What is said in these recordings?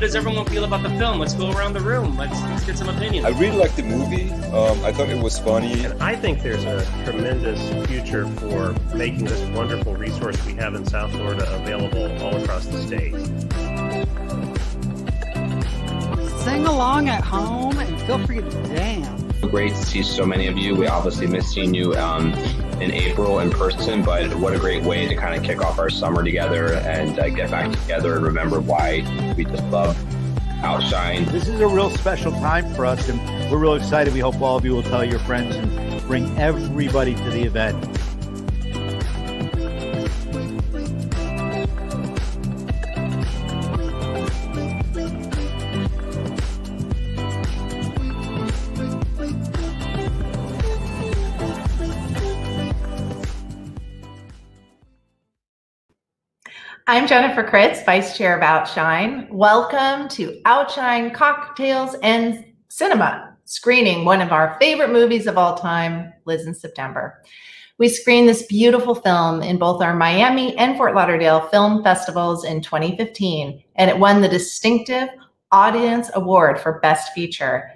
what does everyone feel about the film? Let's go around the room. Let's get some opinions. I really liked the movie. I thought it was funny. And I think there's a tremendous future for making this wonderful resource we have in South Florida available all across the state. Sing along at home and feel free to dance. Great to see so many of you. We obviously missed seeing you in April in person, but what a great way to kind of kick off our summer together and get back together and remember why we just love OUTshine. This is a real special time for us, and we're real excited. We hope all of you will tell your friends and bring everybody to the event. I'm Jennifer Kritz, Vice Chair of OUTshine. Welcome to OUTshine Cocktails and Cinema, screening one of our favorite movies of all time, Liz in September. We screened this beautiful film in both our Miami and Fort Lauderdale film festivals in 2015, and it won the distinctive Audience Award for Best Feature.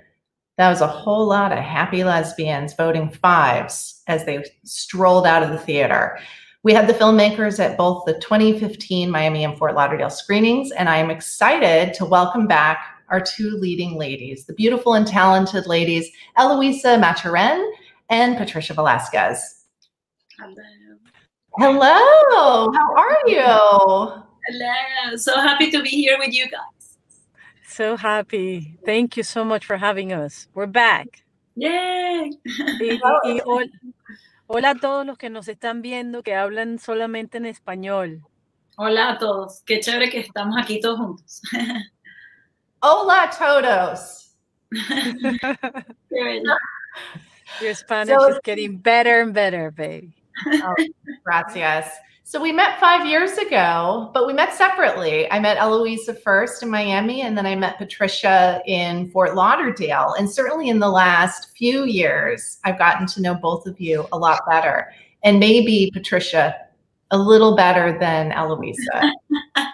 That was a whole lot of happy lesbians voting fives as they strolled out of the theater. We had the filmmakers at both the 2015 Miami and Fort Lauderdale screenings, and I am excited to welcome back our two leading ladies, the beautiful and talented ladies, Eloisa Maturen and Patricia Velasquez. Hello. Hello, how are you? Hello, so happy to be here with you guys. So happy. Thank you so much for having us. We're back. Yay! Hola a todos los que nos están viendo que hablan solamente en español. Hola a todos. Qué chévere que estamos aquí todos juntos. Hola todos. Your Spanish is getting better and better, baby. Oh, gracias. So we met 5 years ago, but we met separately. I met Eloisa first in Miami, and then I met Patricia in Fort Lauderdale. And certainly in the last few years, I've gotten to know both of you a lot better. And maybe Patricia a little better than Eloisa.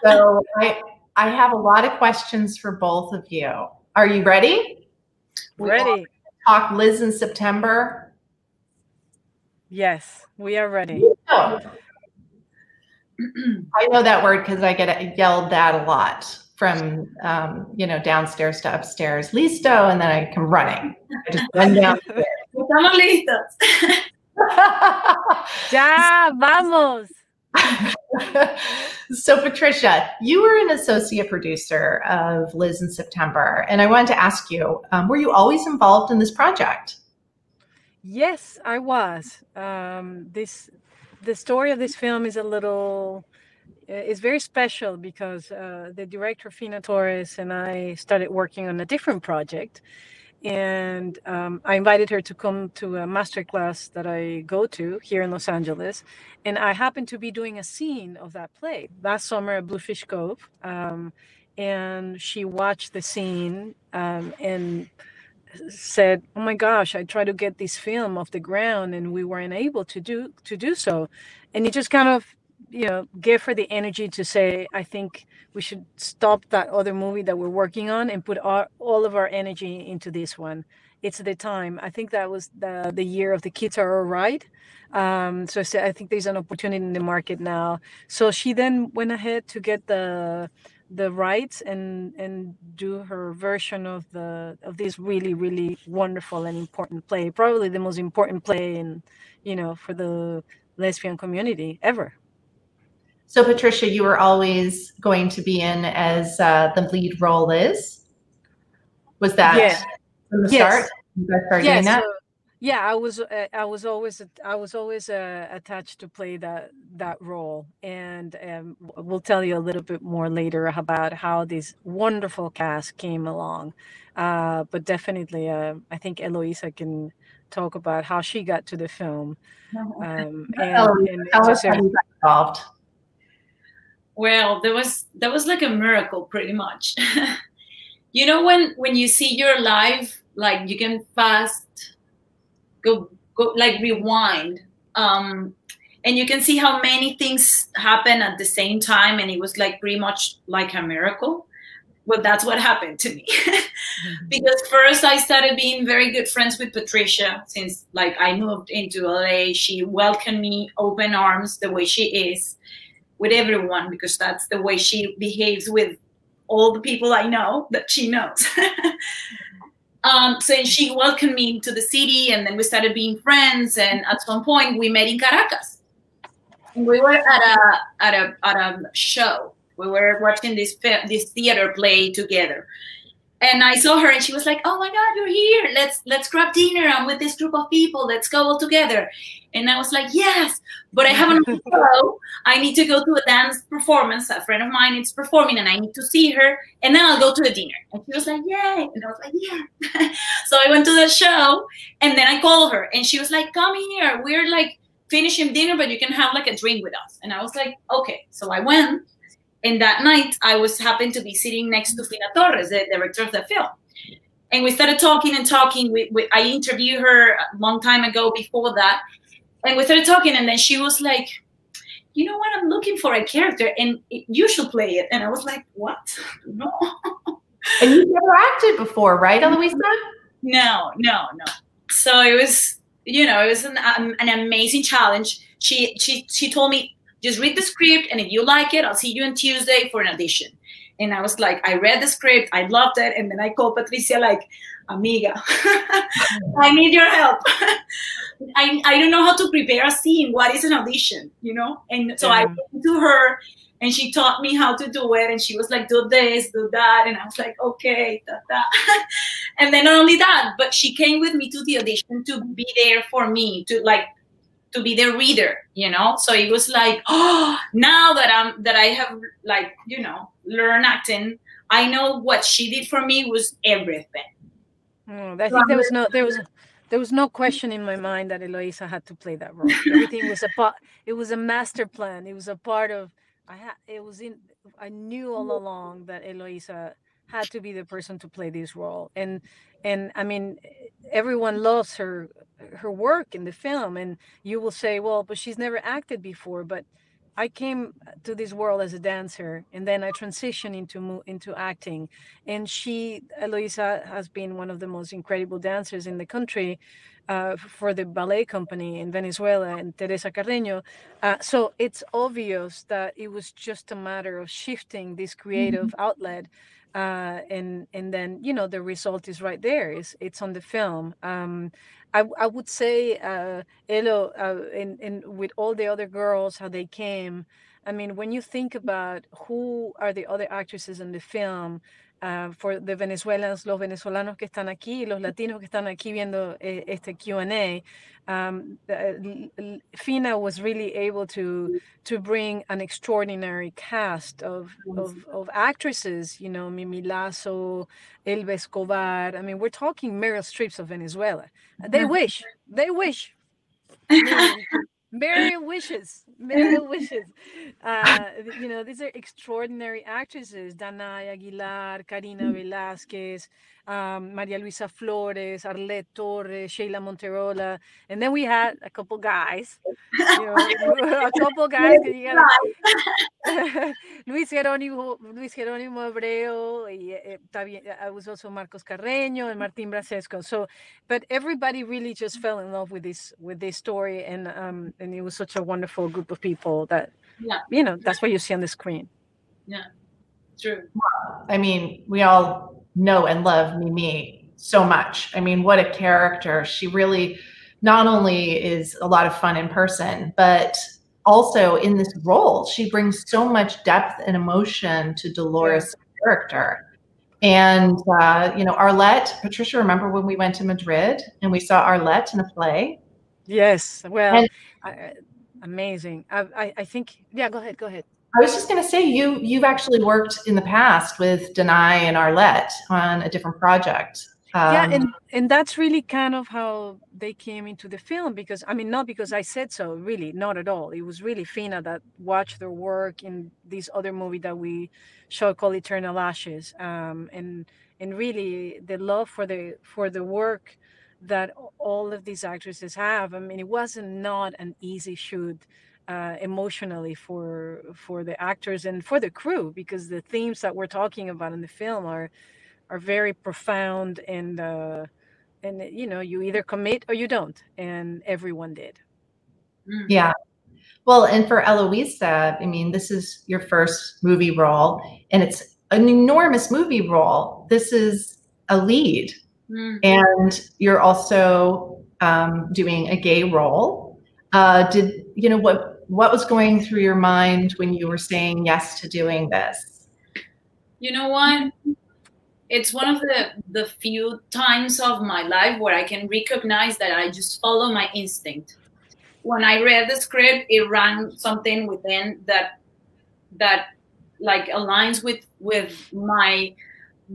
So I have a lot of questions for both of you. Are you ready? Ready. Talk Liz in September? Yes, we are ready. Oh. I know that word because I get yelled at a lot from, downstairs to upstairs. Listo, and then I come running. I just run downstairs. Estamos listos. Ya, vamos. So, Patricia, you were an associate producer of Liz in September, and I wanted to ask you, were you always involved in this project? Yes, I was. The story of this film is it's very special because the director, Fina Torres, and I started working on a different project. And I invited her to come to a masterclass that I go to here in Los Angeles. And I happened to be doing a scene of that play last summer at Bluefish Cove. And she watched the scene and said, "Oh my gosh, I tried to get this film off the ground and we weren't able to do so." And it just kind of, gave her the energy to say, "I think we should stop that other movie that we're working on and put all of our energy into this one. It's the time." I think that was the year of The Kids Are All Right. So I think there's an opportunity in the market now. So she then went ahead to get the rights and do her version of this really, really wonderful and important play, probably the most important play in, for the lesbian community ever. So Patricia, you were always going to be in as the lead role is? Was that from the start? You guys started doing that? Yeah, I was always attached to play that role, and we'll tell you a little bit more later about how this wonderful cast came along. But definitely, I think Eloisa can talk about how she got to the film. And how you got involved. Well, that was like a miracle, pretty much. When you see your life, like you can fast. Go like rewind, and you can see how many things happen at the same time, and it was like pretty much like a miracle. well, that's what happened to me. Because first I started being very good friends with Patricia since like I moved into LA. She welcomed me open arms the way she is with everyone, because that's the way she behaves with all the people I know that she knows. So she welcomed me to the city, and then we started being friends. And at some point we met in Caracas. We were at a show. We were watching this theater play together. And I saw her and she was like, oh my God, you're here. Let's grab dinner. I'm with this group of people. Let's go all together. And I was like, yes, but I have another show. I need to go to a dance performance. A friend of mine is performing and I need to see her. And then I'll go to the dinner. And she was like, yay. And I was like, yeah. So I went to the show and then I called her and she was like, come here. We're like finishing dinner, but you can have like a drink with us. And I was like, okay. So I went. And that night, I happened to be sitting next to Fina Torres, the director of the film. And we started talking and talking. I interviewed her a long time ago before that. And we started talking. And then she was like, you know what? I'm looking for a character and you should play it. And I was like, what? No. And you never acted before, right, Eloisa? No. So it was, you know, it was an amazing challenge. She told me, just read the script, and if you like it, I'll see you on Tuesday for an audition. And I was like, I read the script, I loved it, and then I called Patricia like, amiga, I need your help. I don't know how to prepare a scene. What is an audition, you know? And so I went to her, and she taught me how to do it, and she was like, do this, do that, and I was like, okay, And then not only that, but she came with me to the audition to be there for me, to be the reader, you know? So it was like, oh, now that I have like, you know, learned acting, I know what she did for me was everything. I think there was no question in my mind that Eloisa had to play that role. Everything was it was a master plan. It was a part of, I knew all along that Eloisa had to be the person to play this role. And I mean, everyone loves her work in the film, and you will say, well, but she's never acted before. But I came to this world as a dancer, and then I transitioned into acting. And Eloisa has been one of the most incredible dancers in the country for the ballet company in Venezuela, and Teresa Carreño. So it's obvious that it was just a matter of shifting this creative outlet. And then, you know, the result is right there. It's on the film. I would say, Elo, and with all the other girls, how they came. I mean, when you think about who are the other actresses in the film, for the Venezuelans, los venezolanos que están aquí, los latinos que están aquí viendo este Q&A, Fina was really able to bring an extraordinary cast of actresses, you know, Mimi Lazo, Elba Escobar. I mean, we're talking Meryl Streeps of Venezuela. They wish. Myriad wishes. You know, these are extraordinary actresses: Danai Aguilar, Karina Velasquez, Maria Luisa Flores, Arlette Torres, Sheila Monterola, and then we had a couple guys. You know, a couple guys. Luis Jerónimo Abreu, I was also Marcos Carreño and Martín Brasesco. So, but everybody really just fell in love with this story, and it was such a wonderful group of people that, you know, that's what you see on the screen. Yeah, true. I mean, we all know and love Mimi so much. I mean, what a character. She really not only is a lot of fun in person, but also in this role, she brings so much depth and emotion to Dolores' character. And, you know, Arlette, Patricia, remember when we went to Madrid and we saw Arlette in a play? Yes. Well, amazing. I think, yeah, go ahead. I was just going to say, you've actually worked in the past with Danai and Arlette on a different project. And that's really kind of how they came into the film, because, I mean, not because I said so, really, not at all. It was really Fina that watched their work in this other movie that we showed called Eternal Ashes. And really the love for the work that all of these actresses have. I mean, it wasn't not an easy shoot. emotionally for the actors and for the crew, because the themes that we're talking about in the film are very profound, and you know, you either commit or you don't, and everyone did. Yeah. Well, and for Eloisa, I mean, this is your first movie role, and it's an enormous movie role. This is a lead, and you're also doing a gay role. Did you know what was going through your mind when you were saying yes to doing this? You know what? It's one of the few times of my life where I can recognize that I just follow my instinct. When I read the script, it ran something within that like aligns with my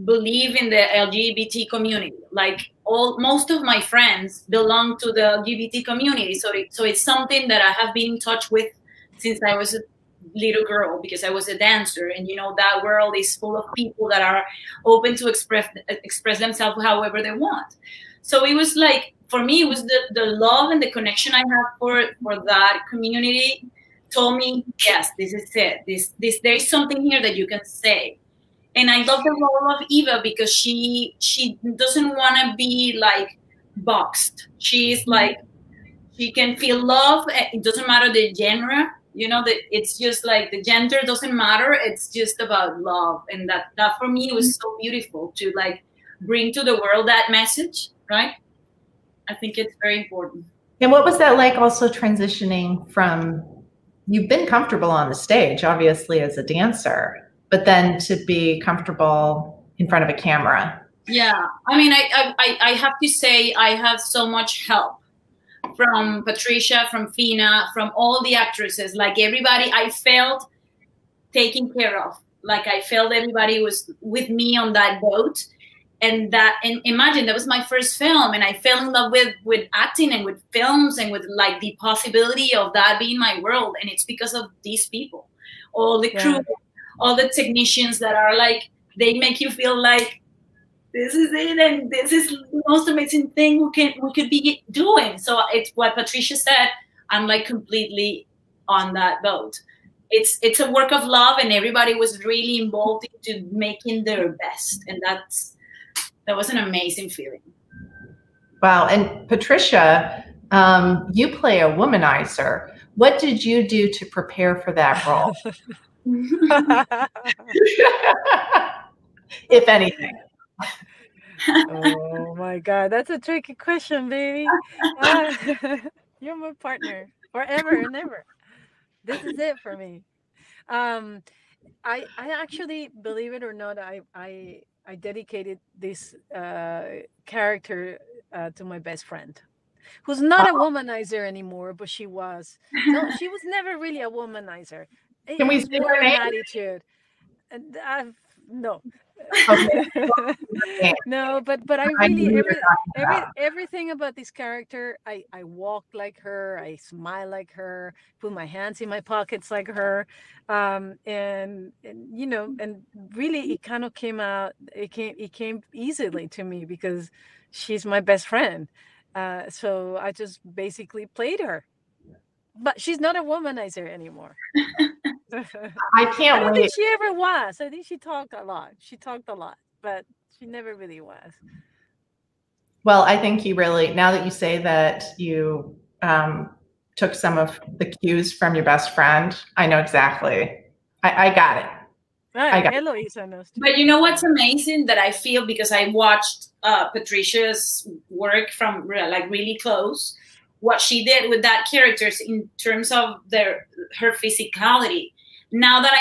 belief in the LGBT community. Like most of my friends belong to the LGBT community, so it's something that I have been in touch with since I was a little girl, because I was a dancer, and you know that world is full of people that are open to express themselves however they want. So it was like, for me, it was the love and the connection I have for that community told me, yes, this is it. This there is something here that you can say. And I love the role of Eva because she doesn't want to be like boxed. She's like, she can feel love. It doesn't matter the genre. You know, that it's just like the gender doesn't matter. It's just about love. And that for me was so beautiful to like bring to the world that message, right? I think it's very important. And what was that like also transitioning from, you've been comfortable on the stage, obviously, as a dancer, but then to be comfortable in front of a camera? Yeah, I mean, I have to say I have so much help from Patricia, from Fina, from all the actresses. Like everybody, I felt taken care of. Like I felt everybody was with me on that boat. And imagine that was my first film, and I fell in love with acting and with films and with like the possibility of that being my world. And it's because of these people, all the crew, all the technicians that are like, they make you feel like this is it, and this is the most amazing thing we could be doing. So it's what Patricia said. I'm like completely on that boat. It's a work of love, and everybody was really involved into making their best, and that was an amazing feeling. Wow. And Patricia, you play a womanizer. What did you do to prepare for that role? If anything. Oh my God, that's a tricky question, baby. You're my partner forever and ever. This is it for me. I actually, believe it or not, I dedicated this character to my best friend, who's not a womanizer anymore, but she was. No, she was never really a womanizer. Can we say her name? Attitude. No. Okay. No, but I really everything about this character, I walk like her, I smile like her, put my hands in my pockets like her, and you know, and really it kind of came out. It came easily to me because she's my best friend. So I just basically played her, but she's not a womanizer anymore. I can't I don't wait. think she ever was. I think she talked a lot. But she never really was. Well, I think you really, now that you say that you took some of the cues from your best friend, I know exactly. I got it. Right. Eloisa knows too. But you know what's amazing that I feel, because I watched Patricia's work from like really close, what she did with that characters in terms of her physicality. Now that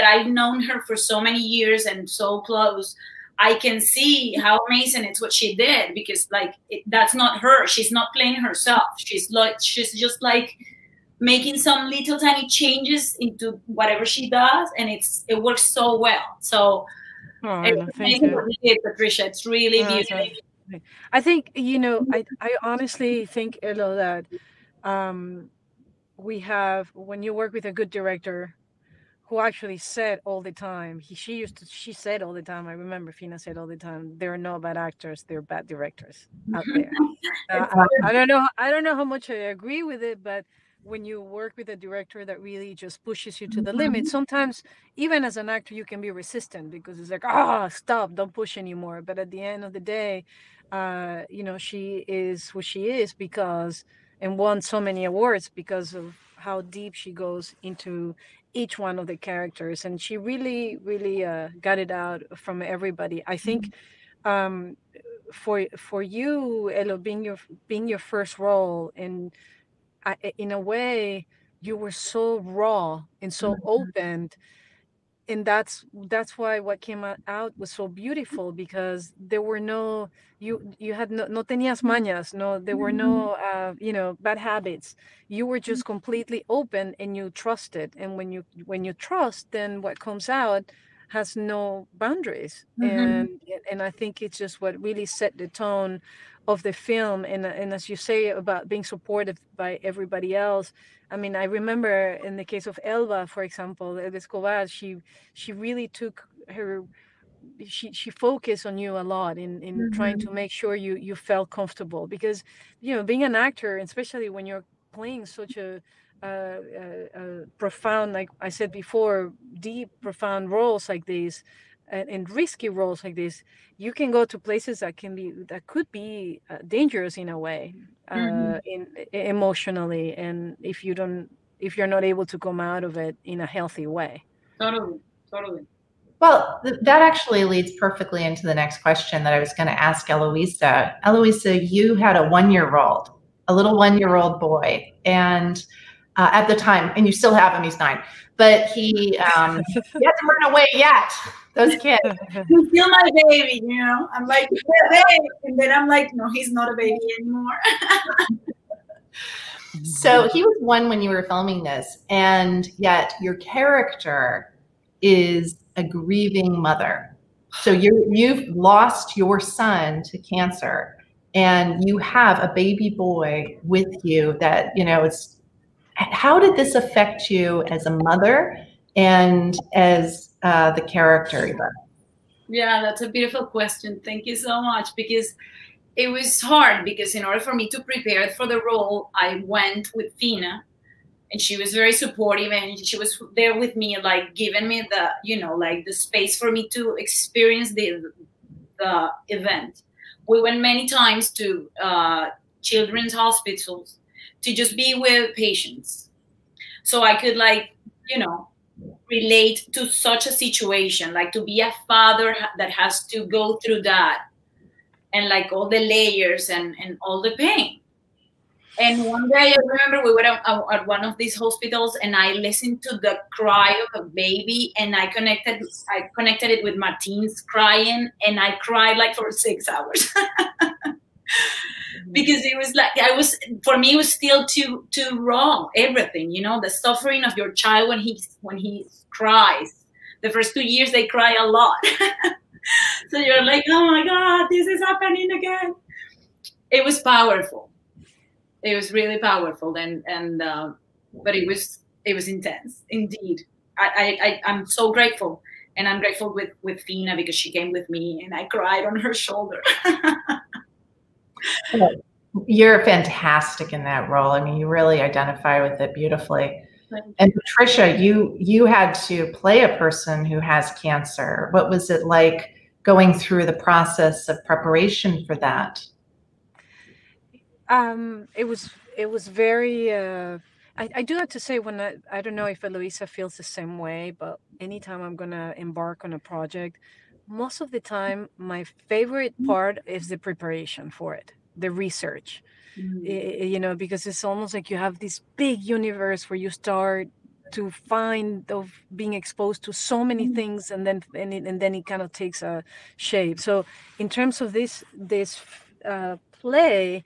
I've known her for so many years and so close, I can see how amazing it's what she did, because like that's not her. She's not playing herself. She's just like making some little tiny changes into whatever she does, and it works so well. So it's amazing what you did, Patricia. It's really beautiful. I think, you know, I honestly think, Elo, that we have, when you work with a good director who actually said all the time, she said all the time, I remember Fina said all the time, there are no bad actors, there are bad directors out there. I don't know how much I agree with it, but when you work with a director that really just pushes you to the limit. Sometimes, even as an actor, you can be resistant because it's like, stop, don't push anymore. But at the end of the day, you know, she is who she is because, and won so many awards because of how deep she goes into each one of the characters. And she really, really got it out from everybody. I think for you, Elo, being your first role, and in a way, you were so raw and so open, and that's why what came out was so beautiful, because there were no, you had no tenías mañas, no, there were no you know, bad habits. You were just completely open and you trusted, and when you trust, then what comes out has no boundaries. And I think it's just what really set the tone of the film. And as you say about being supported by everybody else, I mean, I remember in the case of Elba, for example, Elba Escobar, she really took her, she focused on you a lot in trying to make sure you felt comfortable, because, you know, being an actor, especially when you're playing such a profound, like I said before, deep, profound roles like these, and risky roles like this, you can go to places that could be dangerous in a way, emotionally, and if you're not able to come out of it in a healthy way. Totally. Well, that actually leads perfectly into the next question that I was going to ask Eloisa. Eloisa, you had a 1-year-old, a little 1-year-old boy, and at the time, and you still have him, he's 9, but he hasn't run away yet. Those kids. He's still my baby, you know. I'm like, baby, and then I'm like, no, he's not a baby anymore. So he was 1 when you were filming this, and yet your character is a grieving mother. So you've lost your son to cancer, and you have a baby boy with you that, you know, it's, how did this affect you as a mother and as the character? Yeah, that's a beautiful question. Thank you so much, because it was hard, because in order for me to prepare for the role, I went with Fina, and she was very supportive, and she was there with me, like giving me the, you know, like the space for me to experience the event. We went many times to children's hospitals to just be with patients, so I could, like, you know, relate to such a situation, like to be a father that has to go through that, and like all the layers and all the pain. And one day I remember we were at one of these hospitals, and I listened to the cry of a baby, and I connected it with Martine's crying, and I cried like for 6 hours. Because it was like, for me, it was still too raw, everything, you know, the suffering of your child when he cries. The first 2 years they cry a lot. So you're like, oh my God, this is happening again. It was powerful. It was really powerful, but it was intense indeed. I'm so grateful, and I'm grateful with Fina, because she came with me and I cried on her shoulder. You're fantastic in that role. I mean, you really identify with it beautifully. And Patricia, you had to play a person who has cancer. What was it like going through the process of preparation for that? It was very, I do have to say, when I don't know if Eloisa feels the same way, but anytime I'm going to embark on a project, most of the time, my favorite part is the preparation for it, the research, you know, because it's almost like you have this big universe where you start to find of being exposed to so many things, and then it kind of takes a shape. So in terms of this play,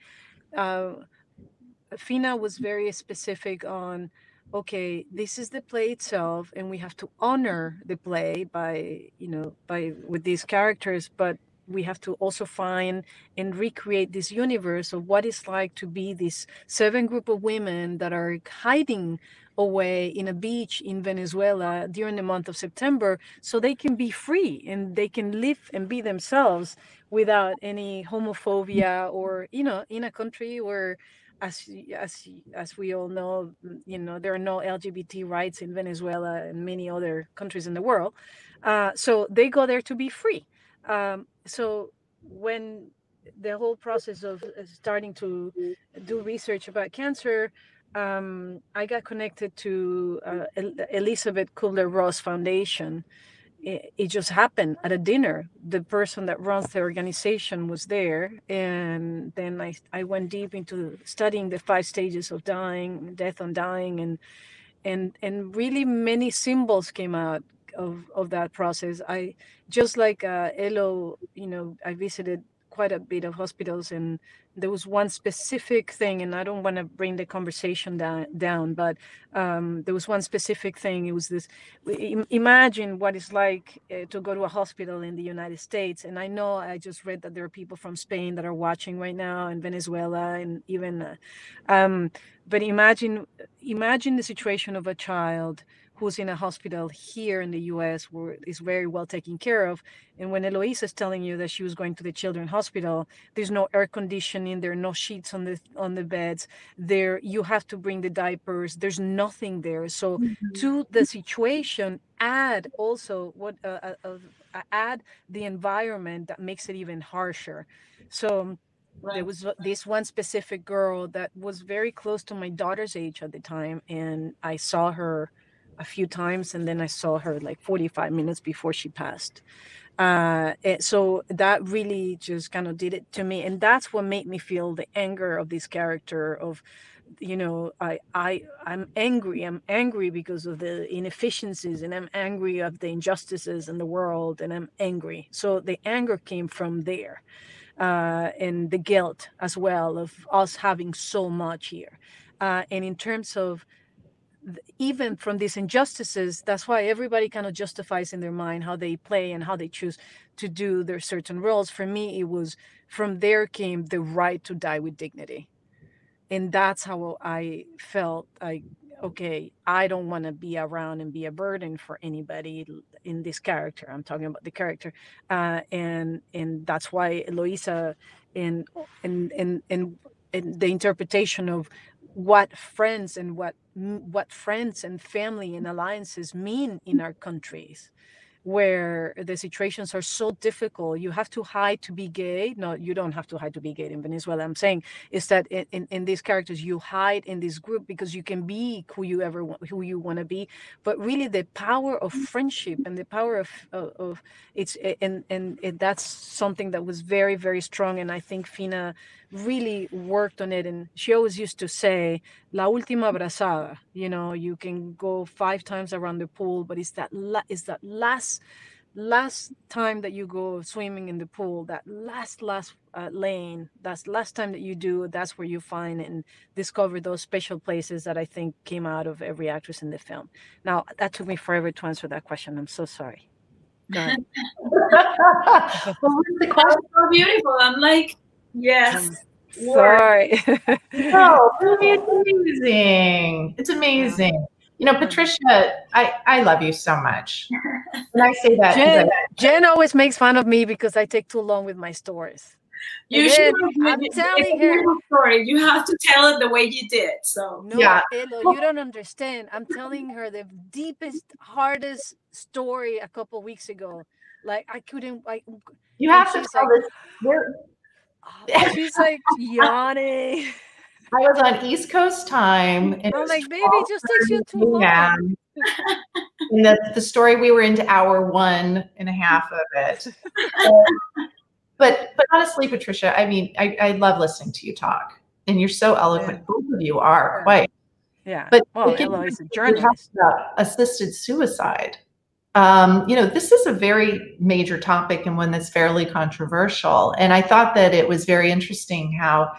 Fina was very specific on, okay, this is the play itself, and we have to honor the play with these characters, but we have to also find and recreate this universe of what it's like to be this 7 group of women that are hiding away in a beach in Venezuela during the month of September, so they can be free and they can live and be themselves without any homophobia, or, you know, in a country where as we all know, there are no LGBT rights in Venezuela and many other countries in the world. So they go there to be free. So when the whole process of starting to do research about cancer, I got connected to Elizabeth Kubler-Ross Foundation. It just happened at a dinner. The person that runs the organization was there, and then I went deep into studying the 5 stages of dying, death on dying, and really many symbols came out of that process. I just like Elo, I visited quite a bit of hospitals, and there was one specific thing, and I don't want to bring the conversation down, but there was one specific thing. It was this: imagine what it's like to go to a hospital in the United States. And I know I just read that there are people from Spain that are watching right now, and Venezuela, and even but imagine the situation of a child who's in a hospital here in the US where is very well taken care of. And when Eloisa is telling you that she was going to the children's hospital, there's no air conditioning, there are no sheets on the beds, there you have to bring the diapers, there's nothing there. So to the situation, add also add the environment that makes it even harsher. So there was this one specific girl that was very close to my daughter's age at the time, and I saw her a few times, and then I saw her like 45 minutes before she passed. So that really just kind of did it to me, and that's what made me feel the anger of this character. Of, I'm angry because of the inefficiencies, and I'm angry of the injustices in the world, and I'm angry. So the anger came from there, and the guilt as well of us having so much here, and in terms of even from these injustices, that's why everybody kind of justifies in their mind how they play and how they choose to do their certain roles. For me, it was from there came the right to die with dignity. And that's how I felt like, okay, I don't want to be around and be a burden for anybody in this character. I'm talking about the character. And that's why Eloisa and the interpretation of what friends and what friends and family and alliances mean in our countries, where the situations are so difficult. You have to hide to be gay. No, you don't have to hide to be gay in Venezuela. I'm saying is that in these characters, you hide in this group because you can be who you want to be. But really, the power of friendship and the power of it's and that's something that was very, very strong. And I think Fina really worked on it. And she always used to say, "La última abrazada." You can go 5 times around the pool, but it's that last time that you go swimming in the pool, that last lane, that's last time that you do, that's where you find and discover those special places that I think came out of every actress in the film. Now, that took me forever to answer that question. I'm so sorry. Go ahead. Well, the question is so beautiful. I'm like, yes. Sorry. No, it's amazing. It's amazing. Patricia, I love you so much. And I say that Jen always makes fun of me because I take too long with my stories. You should. I'm telling her. Story. You have to tell it the way you did. So no, yeah. Elo, you don't understand. I'm telling her the deepest, hardest story a couple weeks ago. Like I couldn't. You have to tell this. She's like yawning. I was on East Coast time. And I'm like, baby, it just takes you too long. And the story, we were into hour 1.5 of it. But honestly, Patricia, I mean, I love listening to you talk. And you're so eloquent. Yeah. Both of you are quite. Yeah. But Eloisa, journalist. Assisted suicide. This is a very major topic and one that's fairly controversial. And I thought that it was very interesting how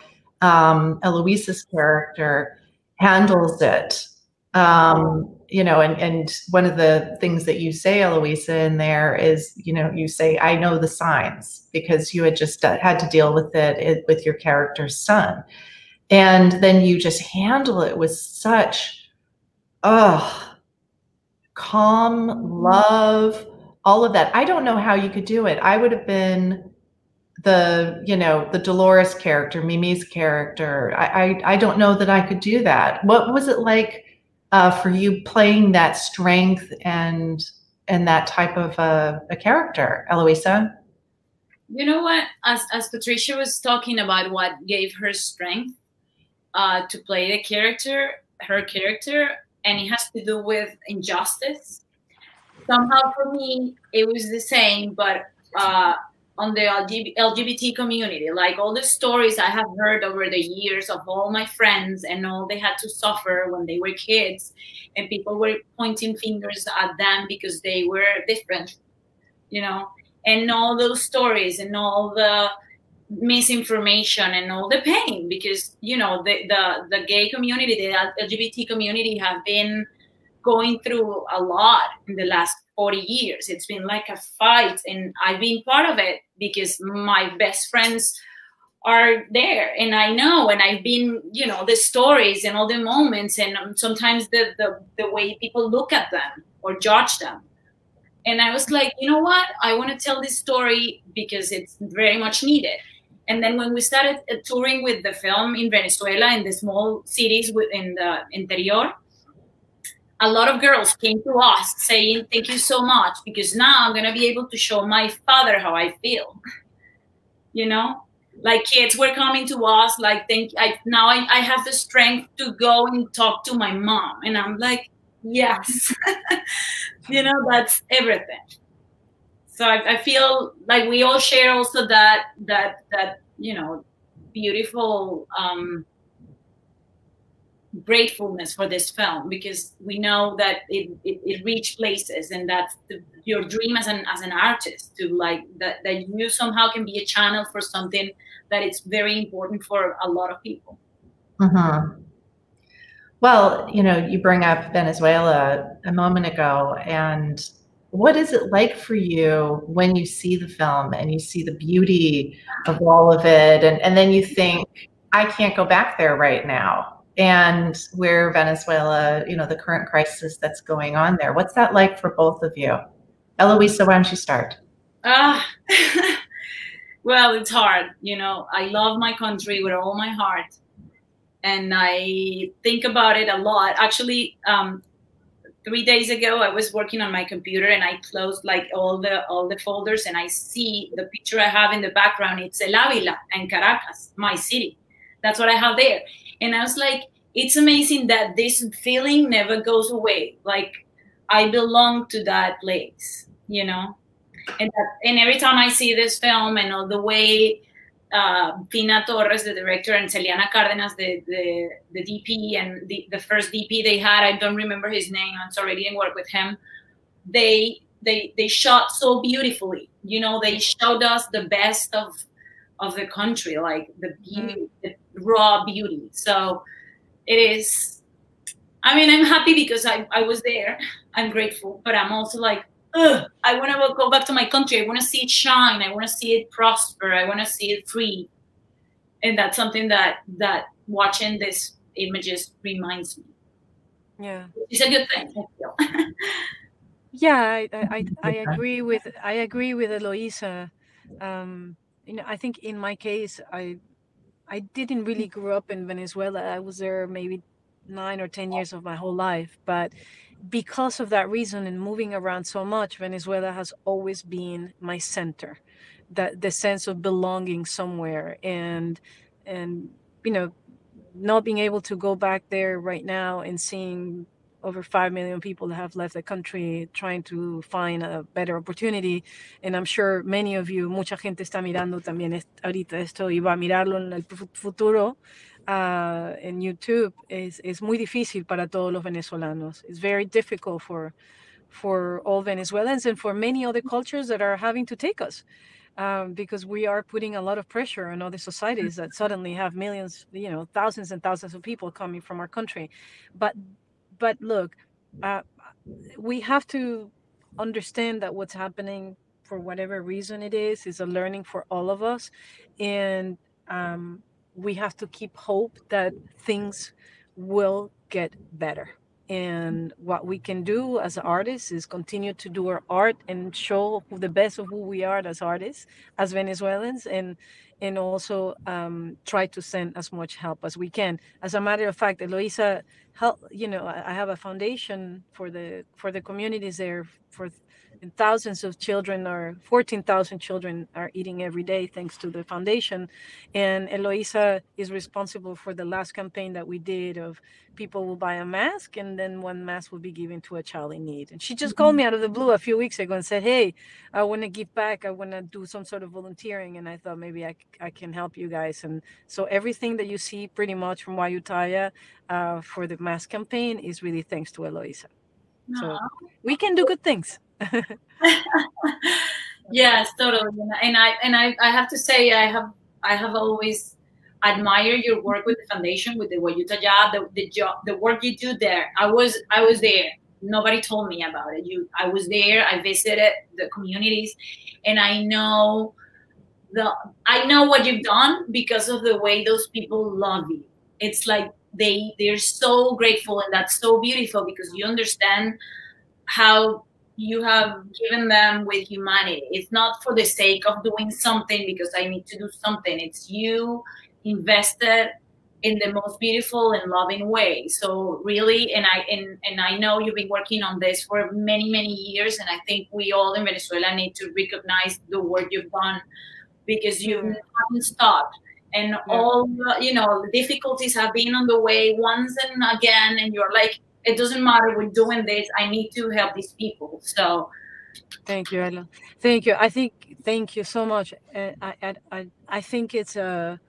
Eloisa's character handles it. And one of the things that you say, Eloisa, in there is, you say, I know the signs, because you had just had to deal with it with your character's son. And then you just handle it with such, calm, love, all of that. I don't know how you could do it. I would have been the Dolores character, Mimi's character. I don't know that I could do that. What was it like for you playing that strength and that type of a character, Eloisa? You know what? As Patricia was talking about what gave her strength to play her character, and it has to do with injustice. Somehow for me, it was the same, but on the LGBT community, like all the stories I have heard over the years of all my friends and all they had to suffer when they were kids, and people were pointing fingers at them because they were different, and all those stories and all the misinformation and all the pain, because the gay community, the LGBT community have been going through a lot in the last 40 years. It's been like a fight, and I've been part of it because my best friends are there, and I know, and I've been, the stories and all the moments, and sometimes the way people look at them or judge them. And I was like, you know what? I want to tell this story because it's very much needed. And then when we started touring with the film in Venezuela, in the small cities in the interior, a lot of girls came to us saying, thank you so much, because now I'm going to be able to show my father how I feel. Like kids were coming to us, like, now I have the strength to go and talk to my mom. And I'm like, yes, that's everything. So I feel like we all share also that beautiful gratefulness for this film, because we know that it reached places, and that's your dream as an artist, to like that you somehow can be a channel for something that is very important for a lot of people. Mm-hmm. Well, you bring up Venezuela a moment ago, and what is it like for you when you see the film and you see the beauty of all of it, and then you think, I can't go back there right now? And where Venezuela, the current crisis that's going on there. What's that like for both of you? Eloisa, why don't you start? Well, it's hard. I love my country with all my heart, and I think about it a lot. Actually, 3 days ago, I was working on my computer, and I closed like all the folders, and I see the picture I have in the background. It's El Ávila and Caracas, my city. That's what I have there. And I was like, it's amazing that this feeling never goes away. Like, I belong to that place, And every time I see this film, and all the way Fina Torres, the director, and Celiana Cárdenas, the DP, and the first DP they had, I don't remember his name, I'm sorry, I didn't work with him. They shot so beautifully. They showed us the best of the country, like the beauty, the raw beauty. So it is, I'm happy because I was there. I'm grateful, but I'm also like, I want to go back to my country. I want to see it shine. I want to see it prosper. I want to see it free. And that's something that watching these images reminds me. Yeah, it's a good thing, I feel. Yeah, I agree with Eloisa. I think in my case, I didn't really grow up in Venezuela. I was there maybe 9 or 10 years of my whole life, but because of that reason and moving around so much, Venezuela has always been my center, the sense of belonging somewhere, and not being able to go back there right now and seeing over 5 million people that have left the country trying to find a better opportunity. And I'm sure many of you, mucha gente está mirando también ahorita esto y va a mirarlo en el futuro en YouTube. Es muy difícil para todos los venezolanos. It's very difficult for all Venezuelans and for many other cultures that are having to take us. Because we are putting a lot of pressure on other societies that suddenly have millions, thousands and thousands of people coming from our country. But look, we have to understand that what's happening, for whatever reason it is a learning for all of us. And we have to keep hope that things will get better. And what we can do as artists is continue to do our art and show the best of who we are as artists, as Venezuelans, and also try to send as much help as we can. As a matter of fact, Eloisa, I have a foundation for the communities there, for thousands of children, or 14,000 children are eating every day thanks to the foundation. And Eloisa is responsible for the last campaign that we did of people will buy a mask and then one mask will be given to a child in need. And she just called me out of the blue a few weeks ago and said, hey, I want to give back. I want to do some sort of volunteering. And I thought maybe I can help you guys. And so everything that you see pretty much from Wayutaya for the mask campaign is really thanks to Eloisa. So we can do good things. Yes, totally. And I have to say, I have always admired your work with the foundation, with the Wayutaya, the work you do there. I was there. Nobody told me about it. I was there. I visited the communities, and I know what you've done because of the way those people love you. It's like they're so grateful, and that's so beautiful because you understand how you have given them with humanity. It's not for the sake of doing something because I need to do something. It's you invested in the most beautiful and loving way. So really, and I know you've been working on this for many, many years, and I think we all in Venezuela need to recognize the work you've done because you haven't stopped. And all the difficulties have been on the way once and again, and you're like, it doesn't matter, we're doing this. I need to help these people. So thank you, Ella. Thank you. Thank you so much. I think it's the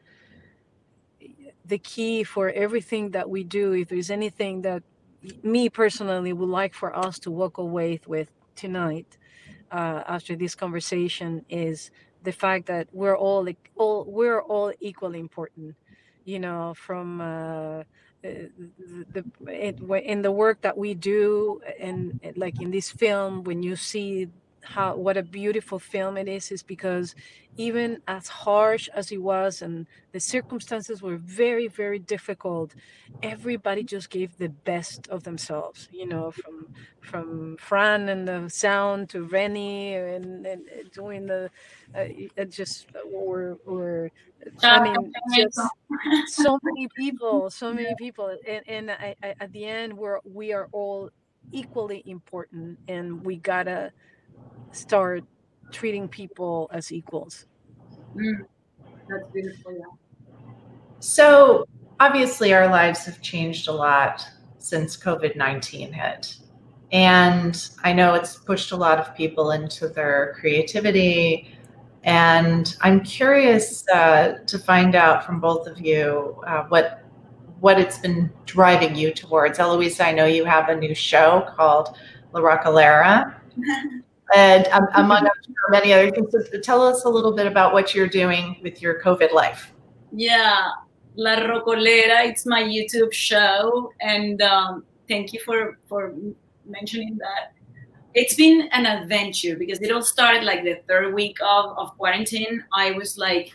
key for everything that we do. If there's anything that me personally would like for us to walk away with tonight after this conversation is the fact that we're all equally important, from in the work that we do, and like in this film, when you see what a beautiful film it is because even as harsh as it was and the circumstances were very, very difficult, everybody just gave the best of themselves, from Fran and the sound to Rennie and doing the just so many people, and at the end we are all equally important, and we gotta start treating people as equals. That's beautiful. Yeah. So obviously our lives have changed a lot since COVID-19 hit. And I know it's pushed a lot of people into their creativity. And I'm curious to find out from both of you what it's been driving you towards. Eloisa, I know you have a new show called La Rocalera. And among many other things. So tell us a little bit about what you're doing with your COVID life. Yeah, La Rocolera, it's my YouTube show. And thank you for mentioning that. It's been an adventure because it all started like the third week of quarantine. I was like,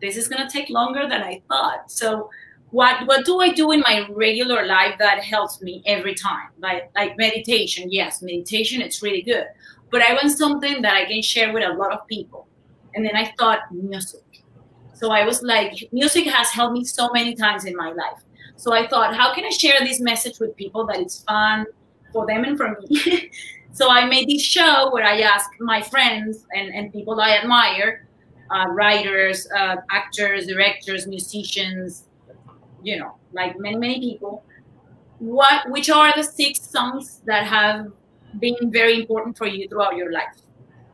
this is going to take longer than I thought. So what do I do in my regular life that helps me every time? Like meditation. Yes, meditation, it's really good. But I want something that I can share with a lot of people. And then I thought music. So I was like, music has helped me so many times in my life. So I thought, how can I share this message with people that it's fun for them and for me? So I made this show where I ask my friends and people I admire, writers, actors, directors, musicians, like many people, which are the 6 songs that have been very important for you throughout your life.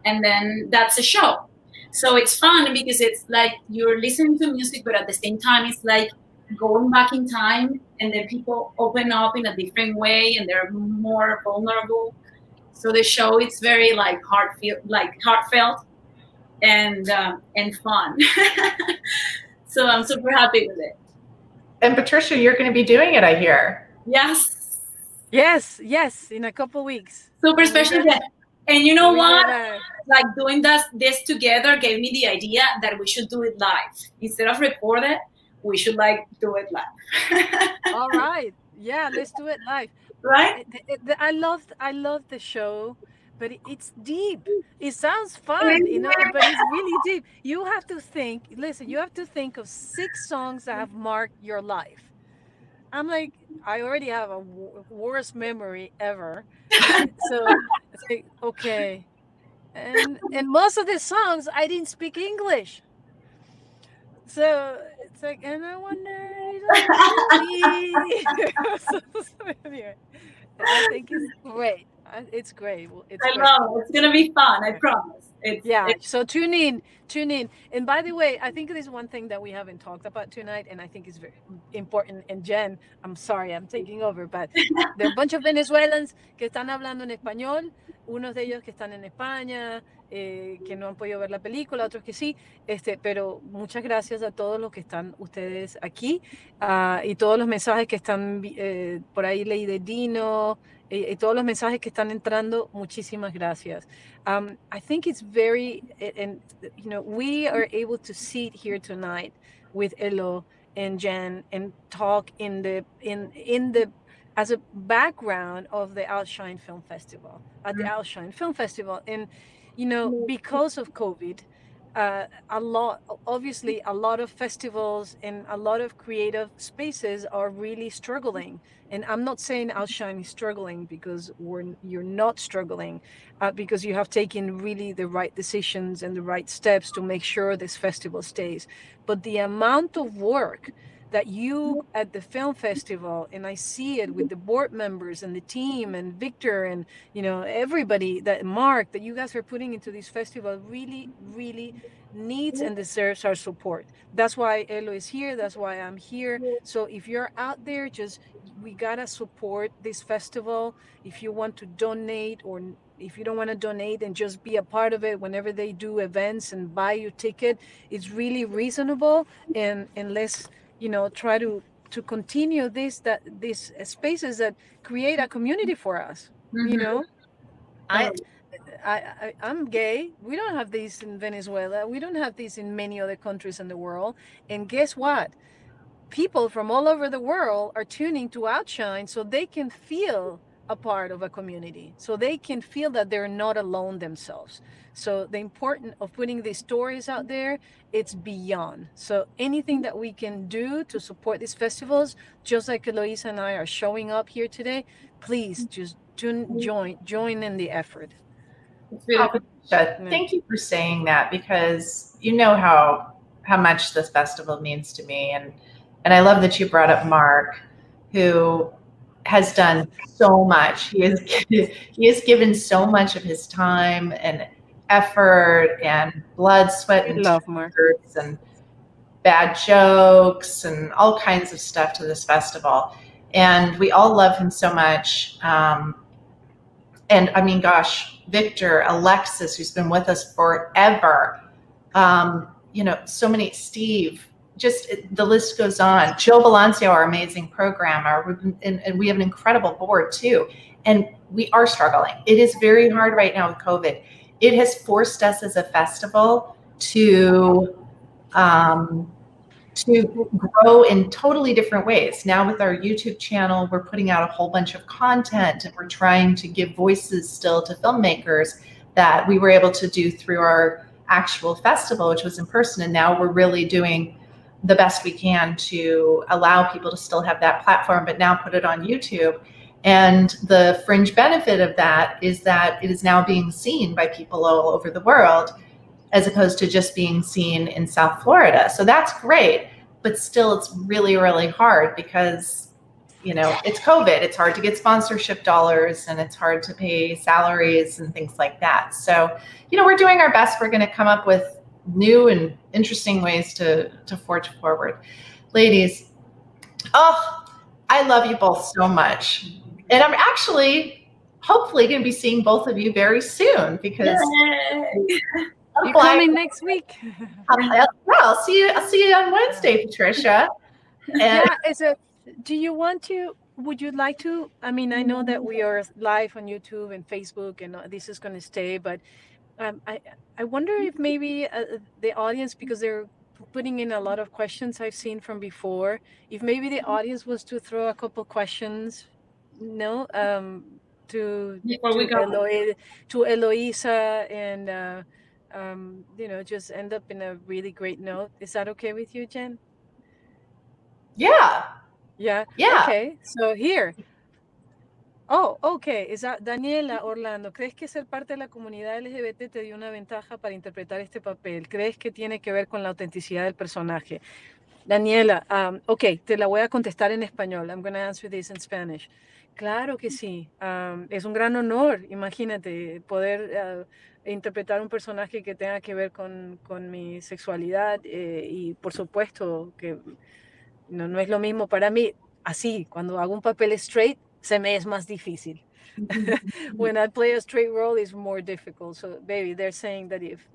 And then that's a show. So it's fun because it's like you're listening to music, but at the same time, it's like going back in time, and then people open up in a different way and they're more vulnerable. So the show, it's very like heartfelt and fun. So I'm super happy with it. And Patricia, you're going to be doing it, I hear. Yes, in a couple weeks. Super special. And you know what? Like doing this together gave me the idea that we should do it live. Instead of record it, we should like do it live. All right. Yeah, let's do it live. Right? I love the show, but it's deep. It sounds fun, you know, but it's really deep. You have to think. Listen, you have to think of 6 songs that have marked your life. I'm like, I already have a worst memory ever. So it's like, okay, and most of the songs I didn't speak English. So it's like, and I wonder, so, anyway, I think it's great. It's great. It's I great. know. It's going to be fun. I promise. Yeah. So tune in. And by the way, I think there's one thing that we haven't talked about tonight, and I think is very important. And Jen, I'm sorry, I'm taking over, but there are a bunch of Venezuelans que están hablando en español, unos de ellos que están en España, que no han podido ver la película, otros que sí, pero muchas gracias a todos los que están ustedes aquí, y todos los mensajes que están por ahí, leí de Dino, y todos los mensajes que están entrando, muchísimas gracias. I think it's very, and you know, we are able to sit here tonight with Elo and Jen and talk in the as a background of the OUTshine Film Festival, at the OUTshine Film Festival. And, you know, because of COVID, a lot of festivals and a lot of creative spaces are really struggling. And I'm not saying OUTshine is struggling because you're not struggling, because you have taken really the right decisions and the right steps to make sure this festival stays. But the amount of work that you at the film festival, and I see it with the board members and the team and Victor and, you know, everybody, that Mark, that you guys are putting into this festival really, really needs and deserves our support. That's why Elo is here. That's why I'm here. So if you're out there, we gotta support this festival. If you want to donate, or if you don't want to donate and just be a part of it whenever they do events and buy your ticket, it's really reasonable. And let's, you know, try to continue these spaces that create a community for us. You know, I'm gay. We don't have these in Venezuela. We don't have these in many other countries in the world. And guess what? People from all over the world are tuning to OUTshine so they can feel a part of a community, so they can feel that they're not alone themselves. So the importance of putting these stories out there, it's beyond. So anything that we can do to support these festivals, just like Eloisa and I are showing up here today, please just join in the effort. Thank you for saying that, because you know how much this festival means to me, and I love that you brought up Mark, who has done so much. He has given so much of his time and effort and blood, sweat, and tears and bad jokes and all kinds of stuff to this festival. And we all love him so much. And I mean, gosh, Victor, Alexis, who's been with us forever. You know, so many, Steve, just the list goes on. Joe Balancio, our amazing programmer, and we have an incredible board too. And we are struggling. It is very hard right now with COVID. It has forced us as a festival to grow in totally different ways. Now with our YouTube channel, we're putting out a whole bunch of content, and we're trying to give voices still to filmmakers that we were able to do through our actual festival, which was in person. And now we're really doing the best we can to allow people to still have that platform, but now put it on YouTube. And the fringe benefit of that is that it is now being seen by people all over the world, as opposed to just being seen in South Florida. So that's great, but still it's really, really hard because, you know, it's COVID. It's hard to get sponsorship dollars, and it's hard to pay salaries and things like that. So, you know, we're doing our best. We're going to come up with new and interesting ways to forge forward. Ladies, oh, I love you both so much. And I'm actually hopefully going to be seeing both of you very soon, because you're coming next week. I'll see you on Wednesday, Patricia. And would you like to, I mean, I know that we are live on YouTube and Facebook, and this is going to stay, but I wonder if maybe the audience, because there are putting in a lot of questions I've seen from before. If maybe the audience was to throw a couple questions, no, to Before we go. to Eloisa, and you know, just end up in a really great note. Is that okay with you, Jen? Yeah. Yeah. Yeah. Okay. So here. Oh, okay. Daniela Orlando, ¿crees que ser parte de la comunidad LGBT te dio una ventaja para interpretar este papel? ¿Crees que tiene que ver con la autenticidad del personaje? Daniela, ok, te la voy a contestar en español. I'm going to answer this in Spanish. Claro que sí. Es un gran honor, imagínate, poder interpretar un personaje que tenga que ver con mi sexualidad, y por supuesto que no es lo mismo para mí. Así, cuando hago un papel straight, se me es más difícil. When I play a straight role, it's more difficult. So, baby, they're saying that if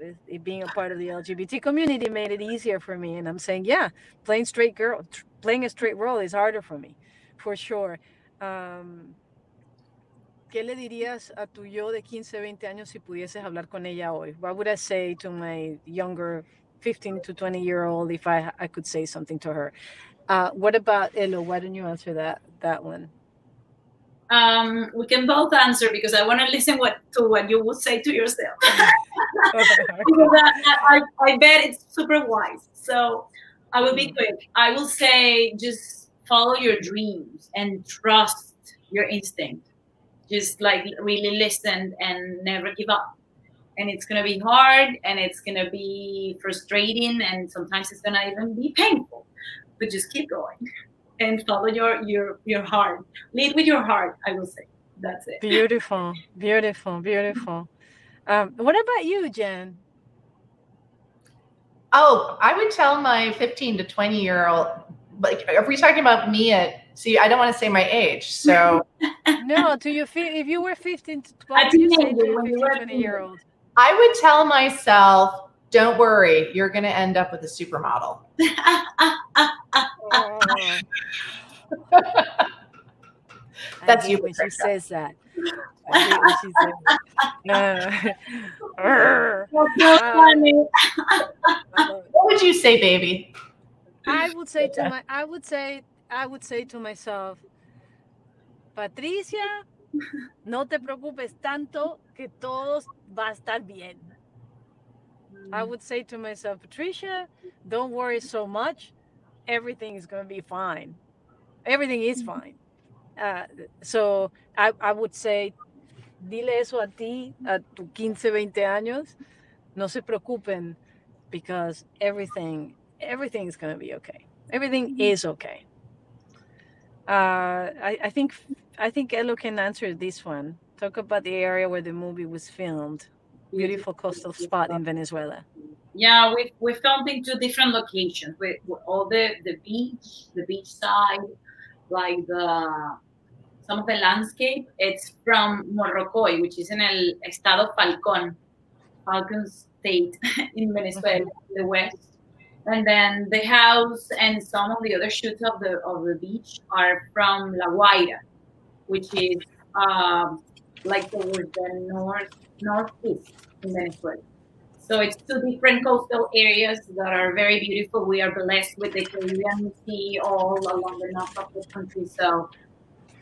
being a part of the LGBT community made it easier for me, and I'm saying, yeah, playing a straight role is harder for me, for sure. ¿Qué le dirías a tu yo de 15, 20 años si pudieses hablar con ella hoy? What would I say to my younger 15 to 20-year-old if I could say something to her? What about Elo? Why don't you answer that one? We can both answer because I want to listen to what you would say to yourself. Because I bet it's super wise. So I will be quick. I will say just follow your dreams and trust your instinct. Just like really listen and never give up. And it's going to be hard and it's going to be frustrating and sometimes it's going to even be painful. But just keep going. And follow your heart. Lead with your heart, I will say. That's it. Beautiful, beautiful, beautiful. What about you, Jen? Oh, I would tell my 15 to 20-year-old, like, if we're talking about me see, I don't want to say my age, so. No, if you were 15 to 12, you say to a 15, 20-year-old. I would tell myself, don't worry, you're going to end up with a supermodel. That's you when she says that. I hate when she says that. What would you say, baby? I would say to myself, Patricia, no te preocupes tanto que todo va a estar bien. I would say to myself, Patricia, don't worry so much. Everything is going to be fine. Everything is fine. So I would say, dile eso a ti, a tu 15, 20 años. No se preocupen because everything is going to be okay. Everything is okay. I think Elo can answer this one. Talk about the area where the movie was filmed. Beautiful coastal spot in Venezuela. Yeah, we filmed in 2 different locations. With all the beach side, like some of the landscape. It's from Morrocoy, which is in el estado Falcón State in Venezuela, the west. And then the house and some of the other shoots of the beach are from La Guaira, which is like towards the northeast in Venezuela. So it's 2 different coastal areas that are very beautiful. We are blessed with the Caribbean Sea all along the north of the country. So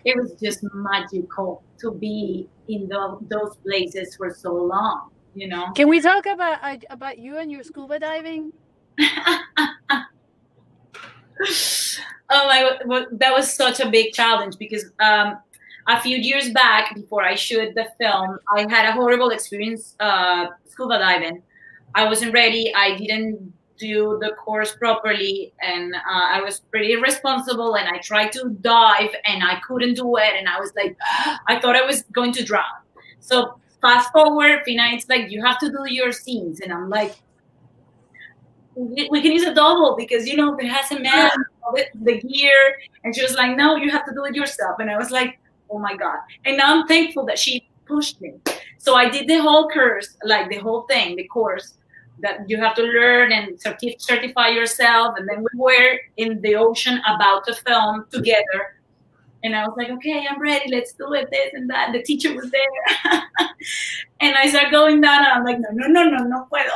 it was just magical to be in those places for so long, you know. Can we talk about you and your scuba diving? Oh my God, that was such a big challenge because a few years back, before I shoot the film, I had a horrible experience scuba diving. I wasn't ready. I didn't do the course properly, and I was pretty irresponsible, and I tried to dive, and I couldn't do it, and I was like, I thought I was going to drown. So fast forward, Fina, it's like, you have to do your scenes, and I'm like, we can use a double because, you know, it has a man with the gear, and she was like, no, you have to do it yourself, and I was like, oh my God. And now I'm thankful that she pushed me. So I did the whole course, like the whole thing, the course that you have to learn and certify yourself. And then we were in the ocean about to film together. And I was like, okay, I'm ready. Let's do it, this and that. The teacher was there. And I started going down and I'm like, no puedo.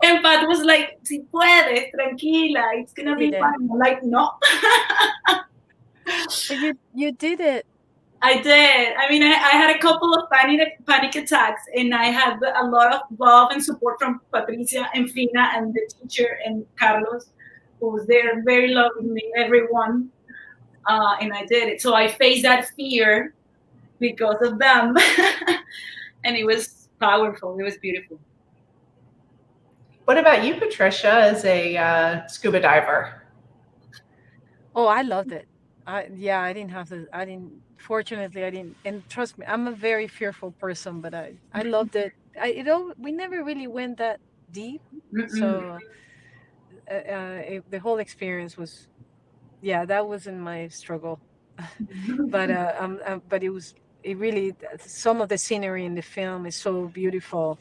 And Pat was like, si puedes, tranquila, it's gonna be fine. I'm like, no. But you did it. I did. I mean, I had a couple of panic attacks, and I had a lot of love and support from Patricia and Fina and the teacher and Carlos, who was there, very loving, everyone. And I did it. So I faced that fear because of them. And it was powerful. It was beautiful. What about you, Patricia, as a scuba diver? Oh, I loved it. Fortunately, I didn't. And trust me, I'm a very fearful person, but I loved it. We never really went that deep. So the whole experience was, that wasn't my struggle. But it really, some of the scenery in the film is so beautiful.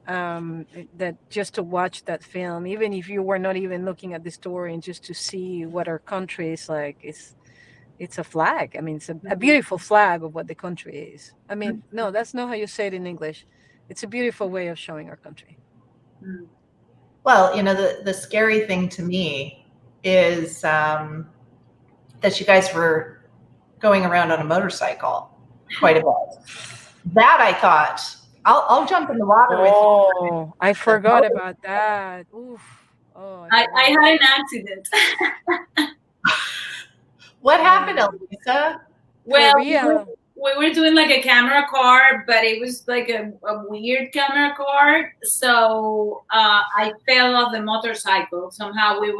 That just to watch that film, even if you were not even looking at the story, and just to see what our country is like, it's a flag. I mean, it's a beautiful flag of what the country is. I mean, no, that's not how you say it in English. It's a beautiful way of showing our country. Well, the scary thing to me is that you guys were going around on a motorcycle quite a bit. That I thought, I'll jump in the water with you. Oh, I forgot about that. Oof. Oh, I had an accident. What happened, Eloisa? Well, we were doing like a camera car, but it was like a weird camera car. So I fell off the motorcycle. Somehow we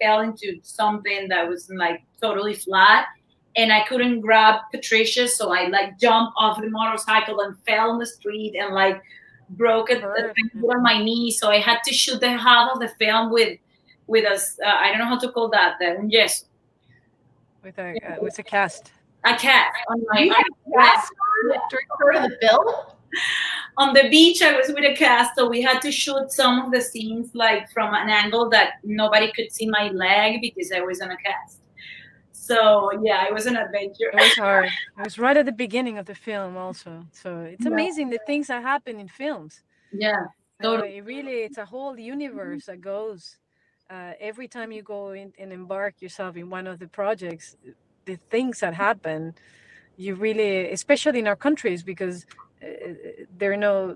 fell into something that was like totally flat, and I couldn't grab Patricia. So I like jumped off the motorcycle and fell on the street and like broke it on my knee. So I had to shoot the half of the film with us. I don't know how to call that. Yes. With a cast. A cast on my part of the film. On the beach, I was with a cast, so we had to shoot some of the scenes like from an angle that nobody could see my leg because I was on a cast. So yeah, it was an adventure. It was hard. It was right at the beginning of the film, also. So it's amazing the things that happen in films. Yeah, totally. It's a whole universe that goes. Every time you go in and embark yourself in one of the projects, the things that happen, you really, especially in our countries, because there are no,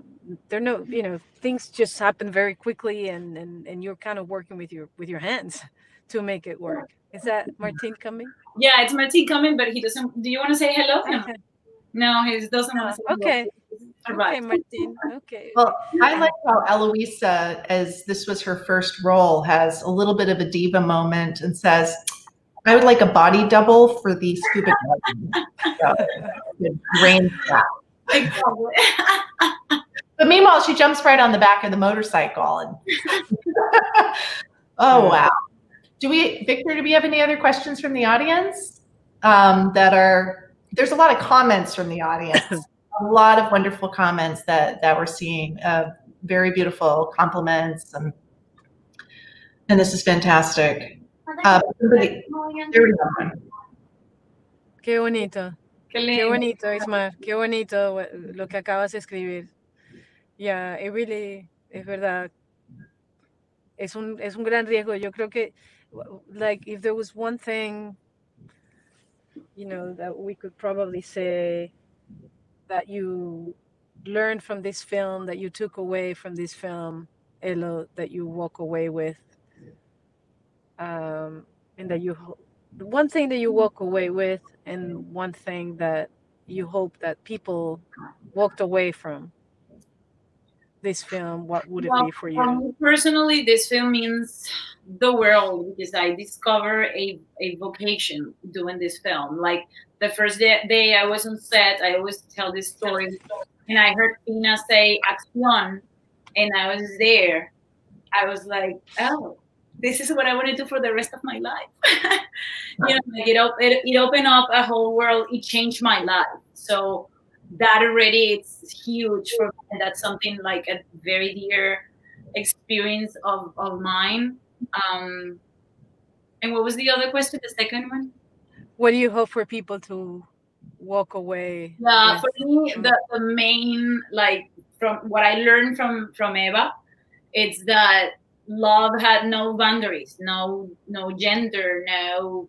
things just happen very quickly, and you're kind of working with your hands to make it work. Is that Martin coming? Yeah, it's Martin coming, but he doesn't. Do you want to say hello? Okay. No, he doesn't want to say hello. Okay. Okay, Martin. Okay. Well, I like how Eloisa, as this was her first role, has a little bit of a diva moment and says, I would like a body double for the scuba diving. Rain trap. But meanwhile, she jumps right on the back of the motorcycle. And oh, wow. Victor, do we have any other questions from the audience? There's a lot of comments from the audience. A lot of wonderful comments that we're seeing, very beautiful compliments, and this is fantastic. Qué bonito. Qué bonito, Isma. Qué bonito lo que acabas de escribir. Yeah, it really, es verdad. Es un gran riesgo. Yo creo que, like, if there was one thing, that we could probably say that you learned from this film, that you took away from this film, Elo, that you walk away with, and that one thing that you walk away with, and one thing that you hope that people walked away from this film, what would it be for you? For me personally, this film means the world, because I discovered a vocation doing this film. Like the first day I was on set, I always tell this story, and I heard Fina say "acción," and I was there. I was like, oh, this is what I want to do for the rest of my life. It opened up a whole world. It changed my life. So that already, it's huge for me. And that's something like a very dear experience of mine. And what was the other question? The second one? What do you hope for people to walk away? Yeah, for me, the main, like, from what I learned from Eva, It's that love had no boundaries, no gender, no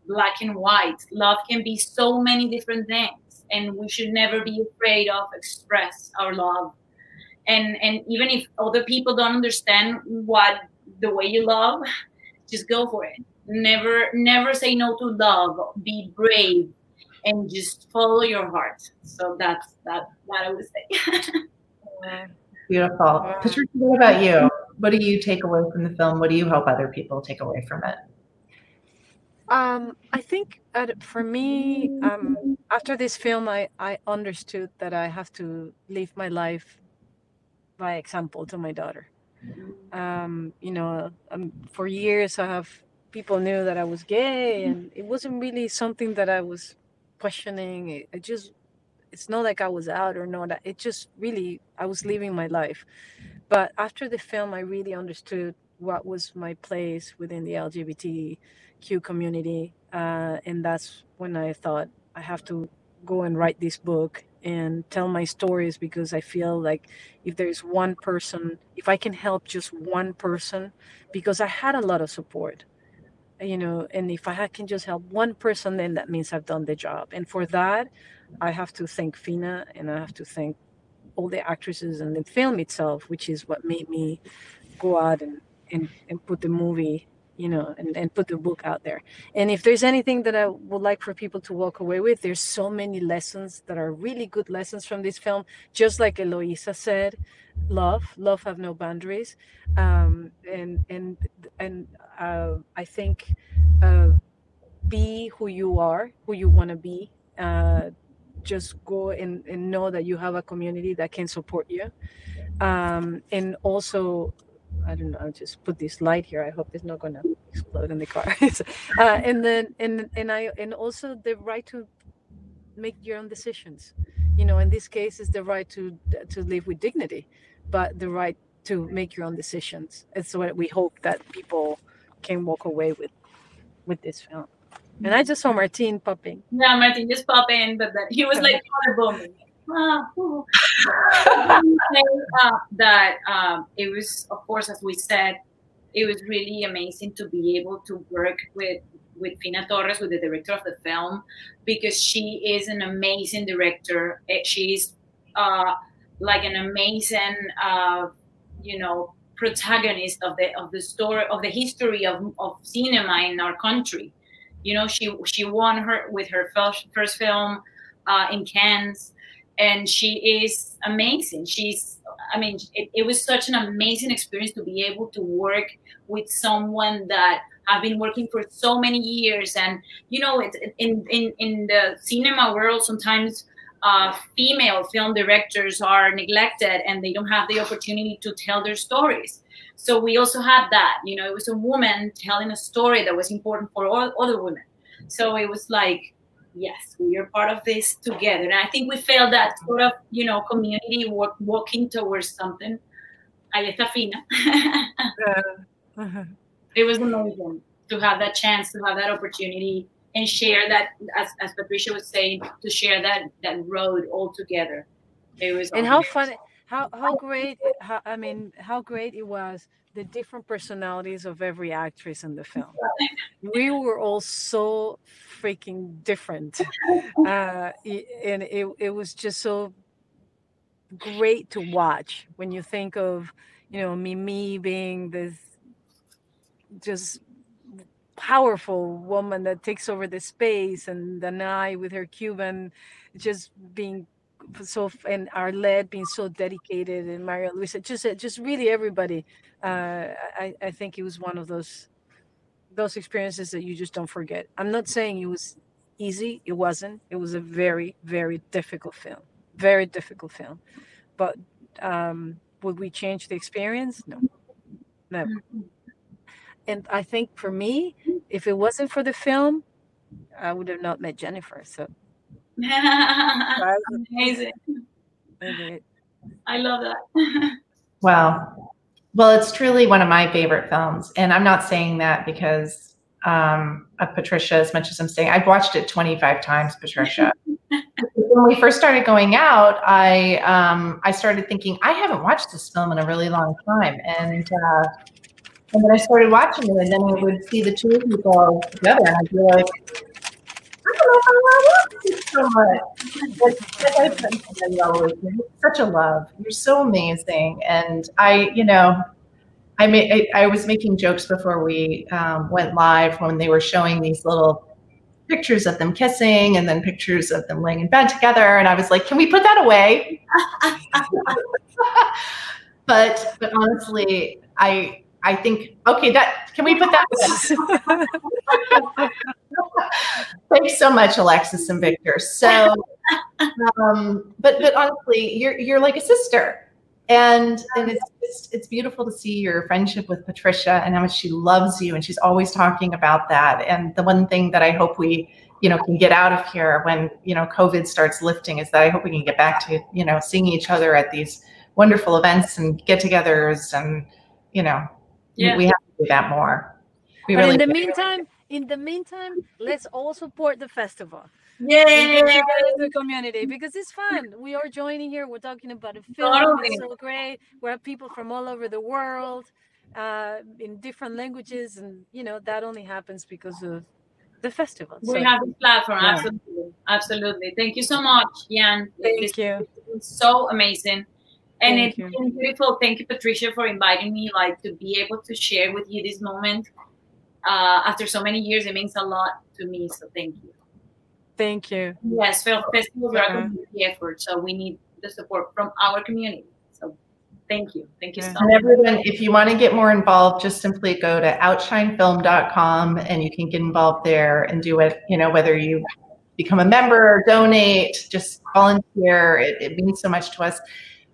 black and white. Love can be so many different things, and we should never be afraid of express our love. And even if other people don't understand the way you love, just go for it. Never say no to love. Be brave and just follow your heart. So that's what I would say. Beautiful. Patricia, what about you? What do you take away from the film? What do you hope other people take away from it? I think for me, after this film, I understood that I have to live my life by example to my daughter. You know, for years people knew that I was gay, and it wasn't really something that I was questioning. It's not like I was out or not. It just really, I was living my life. But after the film, I really understood what was my place within the LGBTQ community. And that's when I thought I have to go and write this book and tell my stories, because I feel like if there's one person, if I can help just one person, because I had a lot of support, you know, and if I can just help one person, then that means I've done the job. And for that, I have to thank Fina, and I have to thank all the actresses and the film itself, which is what made me go out and put the movie, you know, and put the book out there. And if there's anything that I would like for people to walk away with, there's so many lessons that are really good lessons from this film. Just like Eloisa said, love have no boundaries. I think be who you are, who you want to be. Just go and know that you have a community that can support you. And also, I don't know, I'll just put this light here. I hope it's not going to explode in the car. And also the right to make your own decisions. You know, in this case, it's the right to live with dignity, but the right to make your own decisions. It's what we hope that people can walk away with this film. And I just saw Martin popping. Yeah, Martin just popped in, but then he was like bombing. That it was, of course, as we said, it was really amazing to be able to work with Fina Torres, with the director of the film, because she is an amazing director. She's like an amazing, you know, protagonist of the story, of the history of cinema in our country. You know, she won with her first film in Cannes, and she is amazing. It was such an amazing experience to be able to work with someone that I've been working for so many years. And, you know, in the cinema world, sometimes female film directors are neglected and they don't have the opportunity to tell their stories. So we also had that, you know, it was a woman telling a story that was important for all other women. So it was like, yes, we are part of this together. And I think we felt that sort of, you know, community walking towards something. Ahí está Fina. It was amazing to have that chance, to have that opportunity, and share that, as Patricia was saying, to share that road all together. It was and how fun, how great it was, the different personalities of every actress in the film. We were all so freaking different, and it was just so great to watch. When you think of, you know, Mimi being this just powerful woman that takes over the space, and Danai with her Cuban just being so, and Arlette being so dedicated, and Maria Luisa, just really everybody. I think it was one of those experiences that you just don't forget. I'm not saying it was easy. It wasn't. It was a very, very difficult film. Very difficult film. But would we change the experience? No, never. And I think for me, if it wasn't for the film, I would have not met Jennifer. So amazing. I love that. Wow. Well, it's truly one of my favorite films. And I'm not saying that because of Patricia as much as I'm saying. I've watched it 25 times, Patricia. when we first started going out, I started thinking, I haven't watched this film in a really long time. And then I started watching it, and then I would see the two of you go together, and I'd be like, I don't know if I want to watch this so much. Like I said, you're such a love. You're so amazing. And I was making jokes before we went live when they were showing these little pictures of them kissing and then pictures of them laying in bed together. And I was like, can we put that away? But honestly, I think, okay, can we put that away? Thanks so much, Alexis and Victor. So, but honestly, you're like a sister. And it's beautiful to see your friendship with Patricia and how much she loves you, and she's always talking about that. And the one thing that I hope we, can get out of here when, COVID starts lifting is that I hope we can get back to, seeing each other at these wonderful events and get-togethers, and we have to do that more. But in the meantime, let's all support the festival. Yay! The community, because it's fun. We are joining here. We're talking about a film. It's so great. We have people from all over the world, in different languages, and that only happens because of the festival. We have this platform. Yeah. Absolutely. Thank you so much, Jan. Thank you. It's so amazing, and it's been beautiful. Thank you, Patricia, for inviting me, to be able to share with you this moment. After so many years, it means a lot to me. So thank you. Thank you. Yes, film festivals are a community effort, so we need the support from our community. So thank you. Thank you so much. And everyone, if you want to get more involved, just simply go to outshinefilm.com and you can get involved there and do it, whether you become a member or donate, just volunteer. It means so much to us.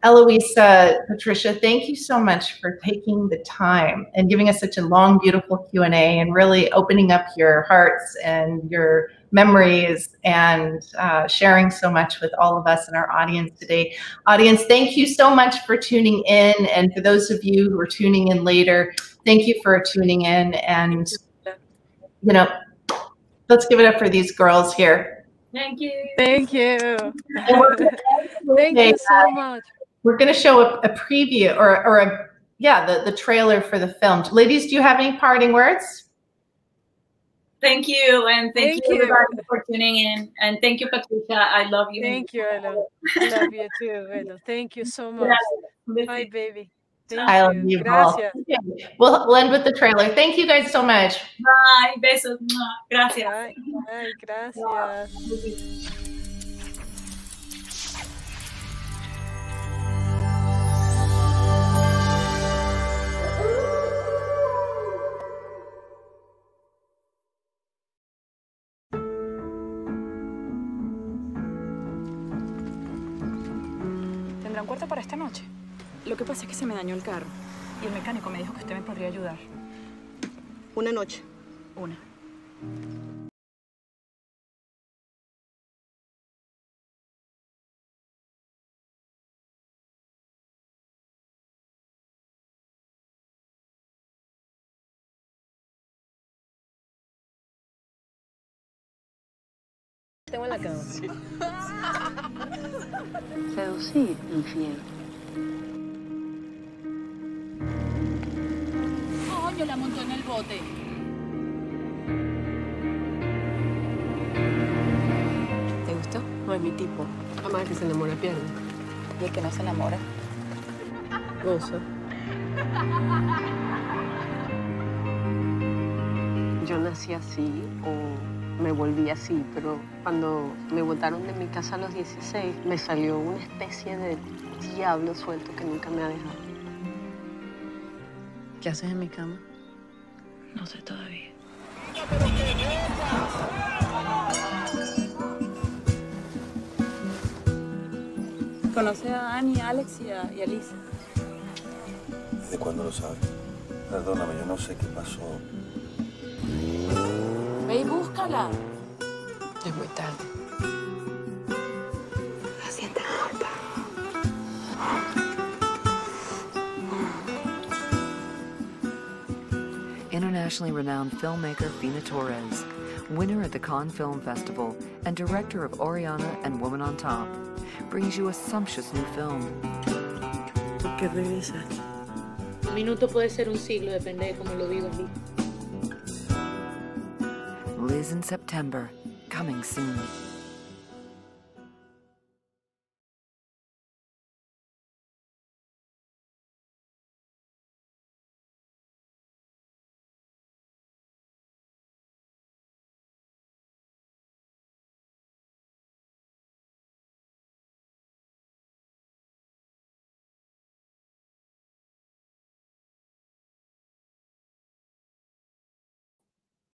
Eloisa, Patricia, thank you so much for taking the time and giving us such a long, beautiful Q&A and really opening up your hearts and your memories and sharing so much with all of us and our audience today. Audience, thank you so much for tuning in. And for those of you who are tuning in later, thank you for tuning in. And, let's give it up for these girls here. Thank you. Thank you. Thank you so much. We're going to show a preview the trailer for the film. Ladies, do you have any parting words? Thank you, and thank you everybody for tuning in, and thank you, Patricia. I love you. Thank you, Elo. I love you too, Elo. Thank you so much. Bye, baby. I love you. Gracias. Okay. We'll end with the trailer. Thank you guys so much. Bye. Besos. Gracias. Bye. Gracias. ¿Tendrán cuarto para esta noche? Lo que pasa es que se me dañó el carro y el mecánico me dijo que usted me podría ayudar. Una noche. Una. Tengo en la cama. Sí. Seducir, infiel. Coño, la montó en el bote. ¿Te gustó? No es mi tipo. Jamás el que se enamora pierde. ¿Y el que no se enamora? Gozo. Yo nací así o me volví así, pero cuando me botaron de mi casa a los 16, me salió una especie de diablo suelto que nunca me ha dejado. ¿Qué haces en mi cama? No sé todavía. Conoce a Annie, a Alex y a Lisa. ¿De cuándo lo sabes? Perdóname, yo no sé qué pasó. Ve y búscala. Es muy tarde. La sientes corta. Internationally renowned filmmaker Fina Torres winner at the Cannes Film Festival and director of Oriana and Woman on Top, brings you a sumptuous new film. ¿Por qué regresas? Un minuto puede ser un siglo, depende de cómo lo vivas. Liz in September, coming soon.